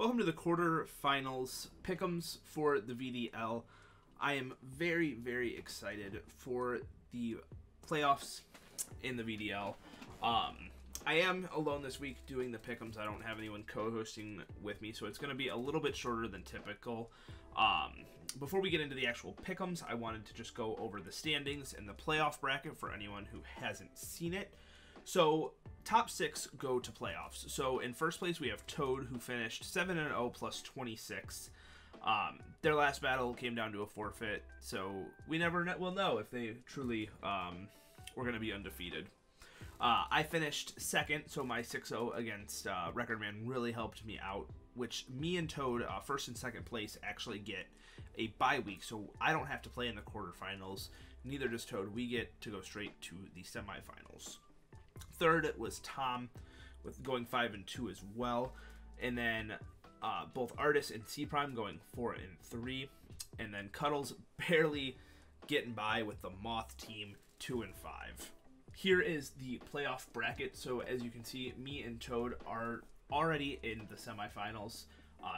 Welcome to the quarterfinals Pickems for the VDL. I am very, very excited for the playoffs in the VDL. I am alone this week doing the Pickems. I don't have anyone co-hosting with me, so it's going to be a little bit shorter than typical. Before we get into the actual Pickems, I wanted to just go over the standings and the playoff bracket for anyone who hasn't seen it. So, top 6 go to playoffs. So, in first place, we have Toad, who finished 7-0 plus 26. Their last battle came down to a forfeit, so we never will know if they truly were going to be undefeated. I finished second, so my 6-0 against Record Man really helped me out, which me and Toad, first and second place, actually get a bye week, so I don't have to play in the quarterfinals. Neither does Toad. We get to go straight to the semifinals. Third was Tom, with going 5-2 as well, and then both Ardas and Cprime going 4-3, and then Cudles barely getting by with the Moth team 2-5. Here is the playoff bracket. So as you can see, me and Toad are already in the semifinals.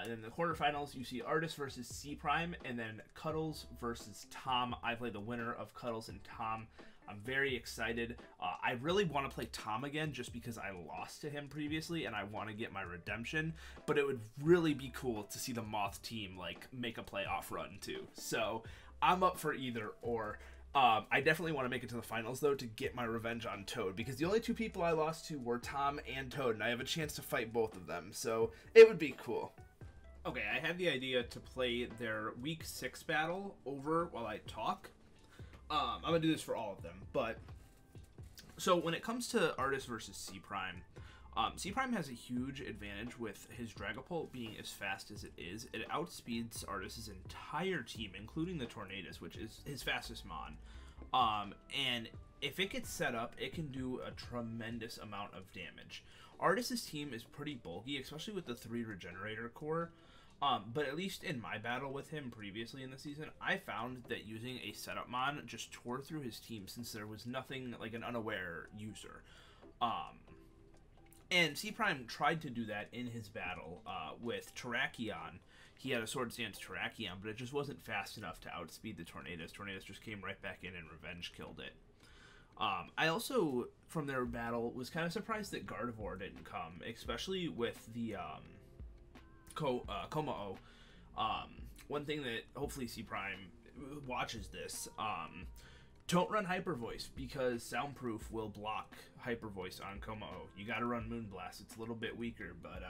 And in the quarterfinals, you see Ardas versus Cprime, and then Cudles versus Tom. I play the winner of Cudles and Tom. I'm very excited. I really want to play Tom again just because I lost to him previously and I want to get my redemption. But it would really be cool to see the Moth team like make a playoff run too. So I'm up for either or. I definitely want to make it to the finals, though, to get my revenge on Toad, because the only two people I lost to were Tom and Toad, and I have a chance to fight both of them, so it would be cool. Okay, I had the idea to play their Week 6 battle over while I talk. I'm going to do this for all of them, but... So, when it comes to Ardas versus Cprime, Cprime has a huge advantage with his Dragapult being as fast as it is. It outspeeds Ardas' entire team, including the Tornadus, which is his fastest mon. And if it gets set up, it can do a tremendous amount of damage. Ardas' team is pretty bulky, especially with the 3 Regenerator core. But at least in my battle with him previously in the season, I found that using a setup mon just tore through his team since there was nothing like an unaware user. And Cprime tried to do that in his battle with Terrakion. He had a Sword Stance Terrakion, but it just wasn't fast enough to outspeed the Tornadus. Tornadus just came right back in and revenge killed it. I also, from their battle, was kind of surprised that Gardevoir didn't come, especially with the Como-O. One thing that hopefully Cprime watches this, don't run Hyper Voice, because Soundproof will block Hyper Voice on Como-O. You gotta run Moonblast. It's a little bit weaker, but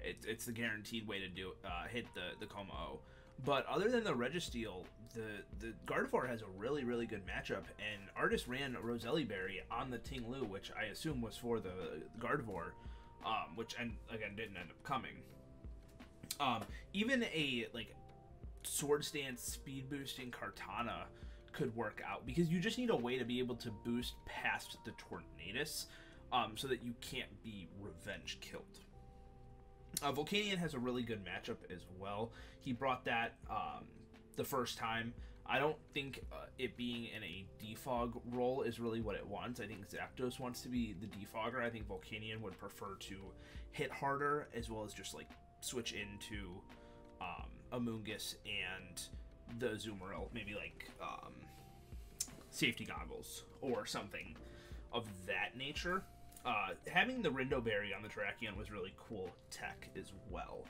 it's the guaranteed way to do hit the Como-O. But other than the Registeel, the Gardevoir has a really, really good matchup, and Ardas ran Roselli Berry on the Ting-Lu, which I assume was for the Gardevoir, which, again, didn't end up coming. Even a, like, Sword Stance speed boosting Kartana could work out, because you just need a way to be able to boost past the Tornadus so that you can't be revenge killed. Volcanion has a really good matchup as well. He brought that the first time. I don't think it being in a defog role is really what it wants. I think Zapdos wants to be the defogger. I think Volcanion would prefer to hit harder, as well as just like switch into Amoonguss and the Azumarill, maybe like safety goggles or something of that nature. Having the Rindo Berry on the Terrakion was really cool tech as well.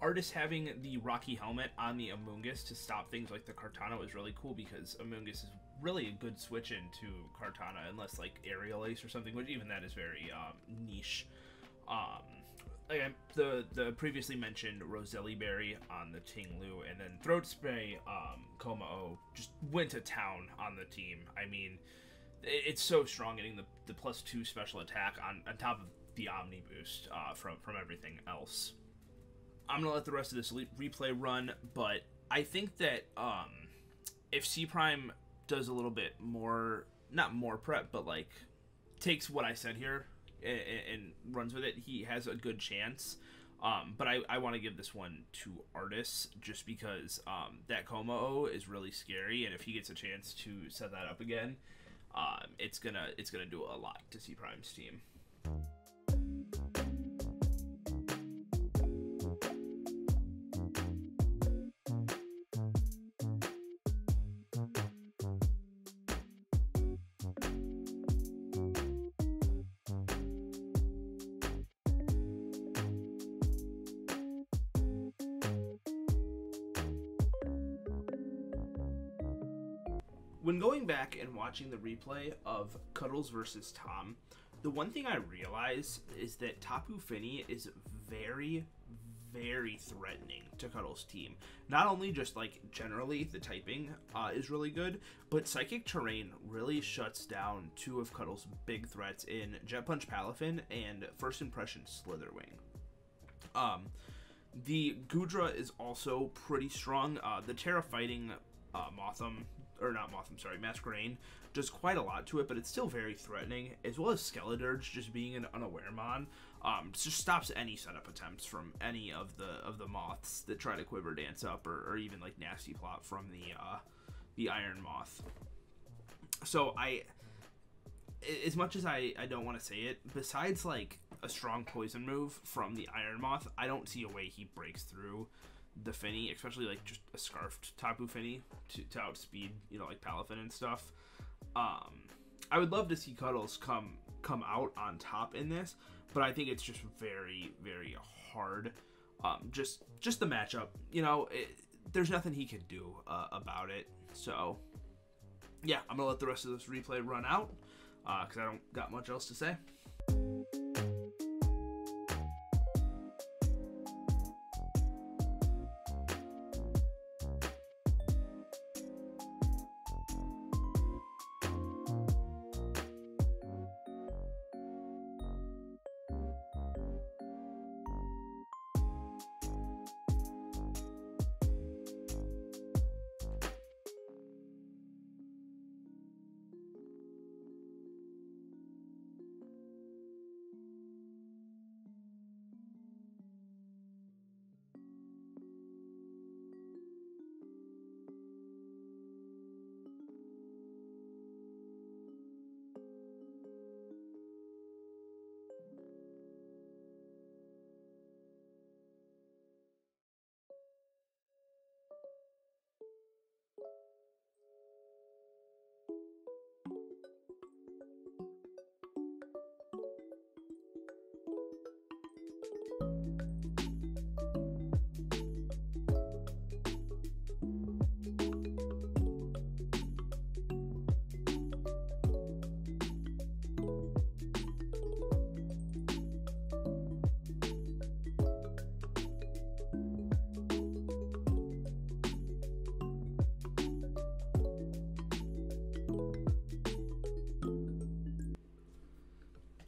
Ardas having the Rocky Helmet on the Amoonguss to stop things like the Kartana was really cool, because Amoonguss is really a good switch into Kartana, unless like Aerial Ace or something, which even that is very niche. Again, the previously mentioned Roselli Berry on the Ting-Lu, and then Throat Spray, Como-O just went to town on the team. I mean, it's so strong getting the +2 special attack on top of the Omni boost from everything else. I'm going to let the rest of this replay run, but I think that if Cprime does a little bit more, not more prep, but like takes what I said here and runs with it, he has a good chance. But I want to give this one to Ardas, just because that Como-O is really scary, and if he gets a chance to set that up again, it's gonna do a lot to Cprime's team. When going back and watching the replay of Cudles versus Tom, the one thing I realize is that Tapu Fini is very, very threatening to Cudles' team. Not only just like generally the typing is really good, but Psychic Terrain really shuts down two of Cudles' big threats in Jet Punch Palafin and First Impression Slitherwing. The Goodra is also pretty strong. The Terra Fighting Masquerain does quite a lot to it, but it's still very threatening, as well as Skeledirge just being an unaware mon. Just stops any setup attempts from any of the moths that try to Quiver Dance up, or even like Nasty Plot from the Iron Moth. So as much as I don't want to say it, besides like a strong poison move from the Iron Moth, I don't see a way he breaks through the Fini, especially like just a scarfed Tapu Fini to outspeed, like Palafin and stuff. I would love to see Cudles come out on top in this, but I think it's just very, very hard. Just the matchup, there's nothing he can do about it. So yeah, I'm gonna let the rest of this replay run out because I don't got much else to say.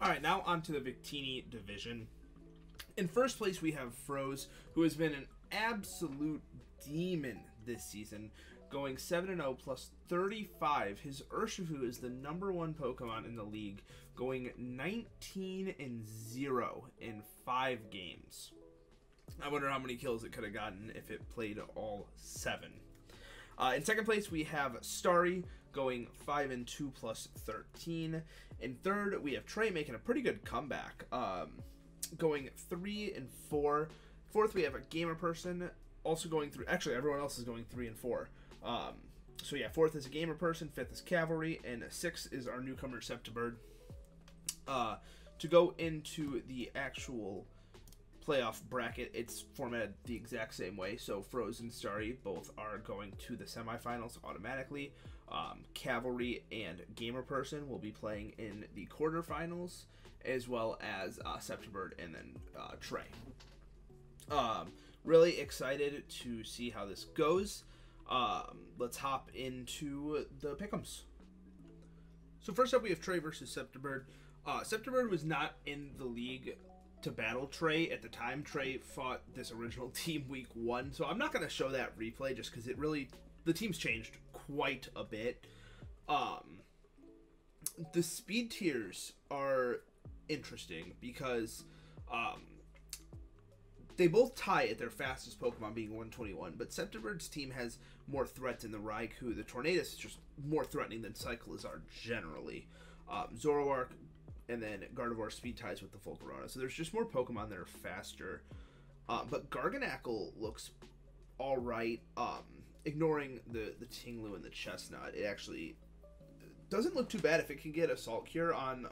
Alright, now on to the Victini division. In first place, we have Froze, who has been an absolute demon this season, going 7-0 plus 35. His Urshifu is the #1 Pokemon in the league, going 19-0 in 5 games. I wonder how many kills it could have gotten if it played all 7. In second place, we have Starry, going 5-2 plus 13. In third, we have Trey making a pretty good comeback, going 3-4. Fourth, we have aGamerPerson, also going through. Actually, everyone else is going 3 and 4. So yeah, fourth is aGamerPerson, fifth is Cavalry, and sixth is our newcomer ScepTorBird. To go into the actual playoff bracket, it's formatted the exact same way. So Froze and Starry both are going to the semifinals automatically. Cavalry and aGamerPerson will be playing in the quarterfinals, as well as ScepTorBird and then Trey. Really excited to see how this goes. Let's hop into the Pickems. So first up, we have Trey versus ScepTorBird. ScepTorBird was not in the league to battle Trey at the time Trey fought this original team week 1, so I'm not going to show that replay just because the team's changed quite a bit. The speed tiers are interesting because they both tie at their fastest Pokemon being 121, but ScepTorBird's team has more threats in the Raikou. The Tornadus is just more threatening than Cyclizar generally. Zoroark and then Gardevoir speed ties with the Volcarona. So there's just more Pokemon that are faster. But Garganacl looks alright. Ignoring the Tinglu and the Chestnut, it actually doesn't look too bad. If it can get Assault Cure on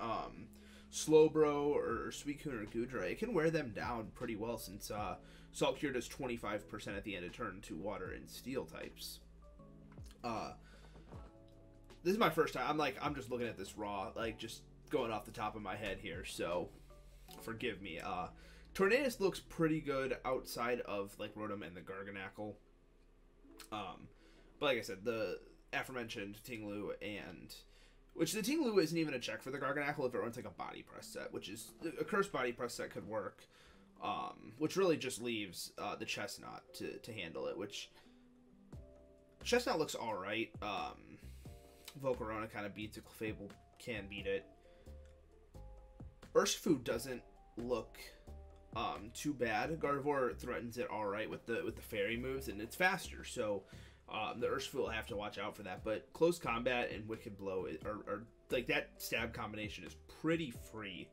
Slowbro or Suicune or Goodra, it can wear them down pretty well, since Assault Cure does 25% at the end of turn to Water and Steel types. this is my first time. I'm just looking at this raw, like just going off the top of my head here. So forgive me. Tornadus looks pretty good outside of like Rotom and the Garganacl. But like I said, the aforementioned Tinglu which the Tinglu isn't even a check for the Garganacl if it runs like a body press set, which is a cursed body press set could work. Which really just leaves the Chestnut to handle it, which Chestnut looks alright. Volcarona kind of beats it. Clefable can beat it. Urshifu doesn't look too bad. Gardevoir threatens it alright with the fairy moves, and it's faster, so the Urshifu will have to watch out for that. But Close Combat and Wicked Blow are like, that stab combination is pretty free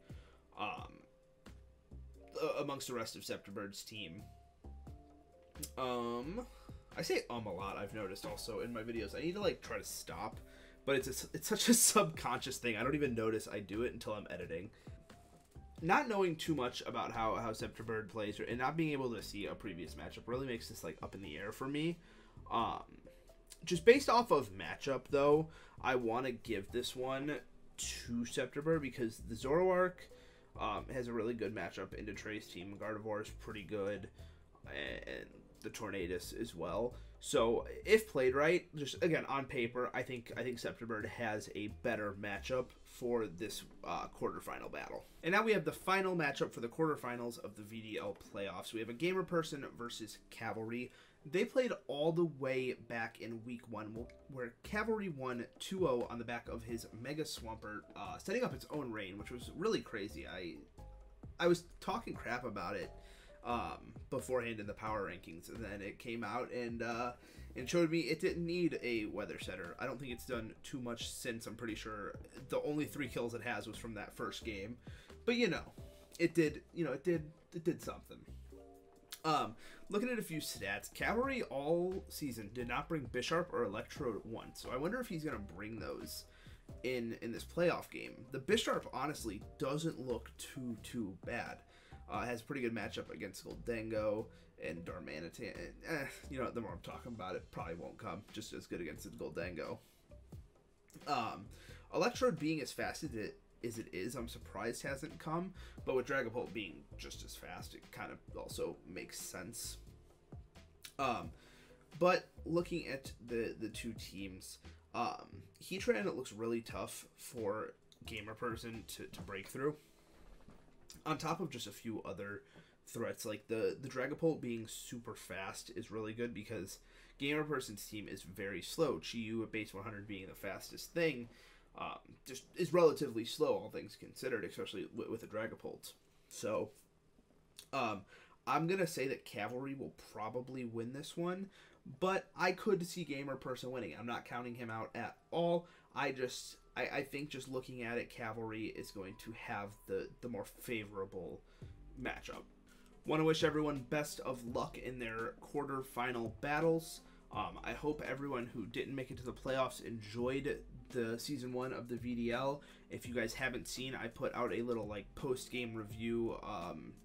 amongst the rest of ScepTorBird's team. I say a lot, I've noticed also in my videos. I need to like try to stop, but it's such a subconscious thing. I don't even notice I do it until I'm editing. Not knowing too much about how ScepTorBird plays and not being able to see a previous matchup really makes this like up in the air for me. Just based off of matchup though, I want to give this one to ScepTorBird because the Zoroark has a really good matchup into Trey's team. Gardevoir is pretty good, and the Tornadus as well. So if played right, just again on paper, I think ScepTorBird has a better matchup for this quarterfinal battle. And now we have the final matchup for the quarterfinals of the VDL playoffs. We have aGamerPerson versus Cavalry. They played all the way back in week 1, where Cavalry won 2-0 on the back of his Mega Swampert, setting up its own reign, which was really crazy. I was talking crap about it beforehand in the power rankings, and then it came out and showed me it didn't need a weather setter. I don't think it's done too much since. I'm pretty sure the only 3 kills it has was from that first game, but you know, it did something. Looking at a few stats, Cavalry all season did not bring Bisharp or Electrode once, so I wonder if he's going to bring those in this playoff game. The Bisharp honestly doesn't look too bad. Has a pretty good matchup against Goldango and Darmanitan. You know, the more I'm talking about it, probably won't come just as good against the Goldango. Electrode being as fast as it is, I'm surprised hasn't come, but with Dragapult being just as fast, it kind of also makes sense. But looking at the two teams, Heatran, it looks really tough for aGamerPerson to break through. On top of just a few other threats, like the Dragapult being super fast is really good because aGamerPerson's team is very slow. Chi-Yu at base 100 being the fastest thing, just is relatively slow, all things considered, especially with a Dragapult. So, I'm going to say that Cavalry will probably win this one, but I could see aGamerPerson winning. I'm not counting him out at all. I think just looking at it, Cavalry is going to have the more favorable matchup. Want to wish everyone best of luck in their quarterfinal battles. I hope everyone who didn't make it to the playoffs enjoyed the season 1 of the VDL. If you guys haven't seen, I put out a little like post-game review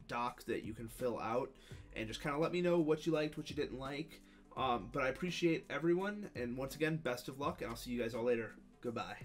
doc that you can fill out and just kind of let me know what you liked, what you didn't like. But I appreciate everyone, and once again, best of luck, and I'll see you guys all later. Goodbye.